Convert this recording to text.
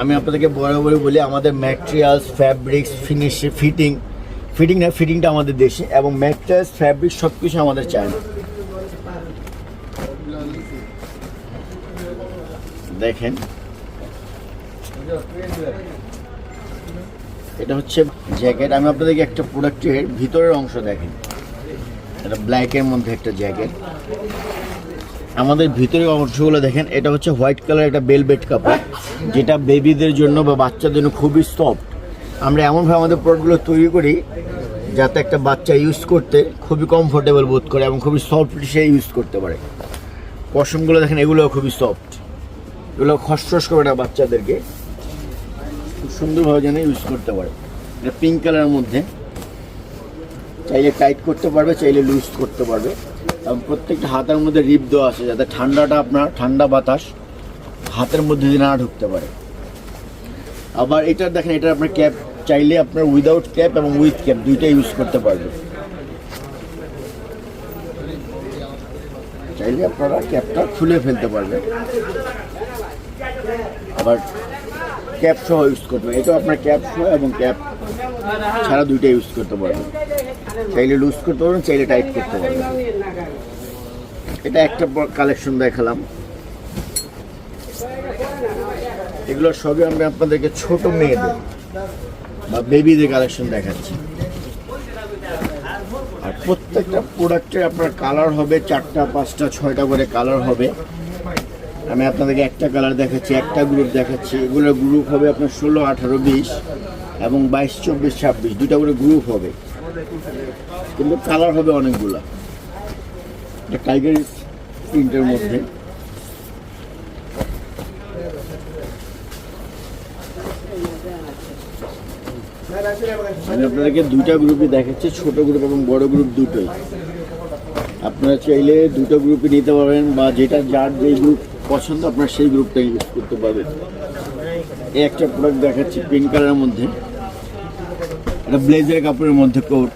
আমি আপনাদেরকে বরাবরই বলি আমাদের ম্যাটেরিয়ালস, ফ্যাব্রিক্স, ফিটিংটা আমাদের দেশে, এবং ম্যাটেরিয়ালস, ফ্যাব্রিক সব কিছু আমাদের চায়না। দেখেন এটা হচ্ছে জ্যাকেট। আমি আপনাদেরকে একটা প্রোডাক্টের ভিতরের অংশ দেখেন, এটা ব্ল্যাকের মধ্যে একটা জ্যাকেট। আমাদের ভিতরের অংশগুলো দেখেন, এটা হচ্ছে হোয়াইট কালার একটা বেলভেট কাপড়, যেটা বেবিদের জন্য বা বাচ্চাদের জন্য খুবই সফট। আমরা এমনভাবে আমাদের প্রোডাক্টগুলো তৈরি করি যাতে একটা বাচ্চা ইউজ করতে খুবই কমফোর্টেবল বোধ করে এবং খুবই সফট সে ইউজ করতে পারে। পশমগুলো দেখেন, এগুলোও খুবই সফট, এগুলো খসখস করে না বাচ্চাদেরকে খুব সুন্দরভাবে যেন ইউজ করতে পারে। এটা পিঙ্ক কালারের মধ্যে, চাইলে টাইট করতে পারবে, চাইলে লুজ করতে পারবে, এবং প্রত্যেকটা হাতের মধ্যে রিপ দেওয়া আছে যাতে ঠান্ডা বাতাস হাতের মধ্যে দিয়ে না ঢুকতে পারে। আবার এটা দেখেন, এটা আপনার ক্যাপ চাইলে আপনার উইদাউট ক্যাপ এবং উইথ ক্যাপ দুইটাই ইউজ করতে পারবে। চাইলে আপনারা ক্যাপটা খুলে ফেলতে পারবেন, আবার ক্যাপ সহ ইউজ করতে পারবেন। এটাও আপনার ক্যাপ সহ এবং ক্যাপ ছাড়া দুইটা ইউজ করতে পারবেন। চাইলে লুজ করতে পারবেন, চাইলে টাইট করতে পারবেন। এটা একটা কালেকশন দেখালাম। এগুলো সবই আমি আপনাদেরকে ছোট মেয়েদের বা বেবিদের কালেকশন দেখাচ্ছি। আর প্রত্যেকটা প্রোডাক্টের আপনার কালার হবে 4টা 5টা 6টা করে কালার হবে। আমি আপনাদেরকে একটা কালার দেখাচ্ছি, একটা গ্রুপ দেখাচ্ছি। এগুলোর গ্রুপ হবে আপনার 16, 18, 20 এবং 22, 24, 26 দুইটা করে গ্রুপ হবে, কিন্তু কালার হবে অনেকগুলা। এটা টাইগার প্রিন্টের মধ্যে। আমি আপনাদেরকে দুইটা গ্রুপই দেখাচ্ছি, ছোট গ্রুপ এবং বড় গ্রুপ দুটোই। আপনারা চাইলে দুটো গ্রুপই নিতে পারবেন, বা যার যেই গ্রুপ পছন্দ আপনার সেই গ্রুপটা ইউজ করতে পারবেন। এই একটা প্রোডাক্ট দেখাচ্ছি পিঙ্ক কালারের মধ্যে, এটা ব্লেজার কাপড়ের মধ্যে কোট।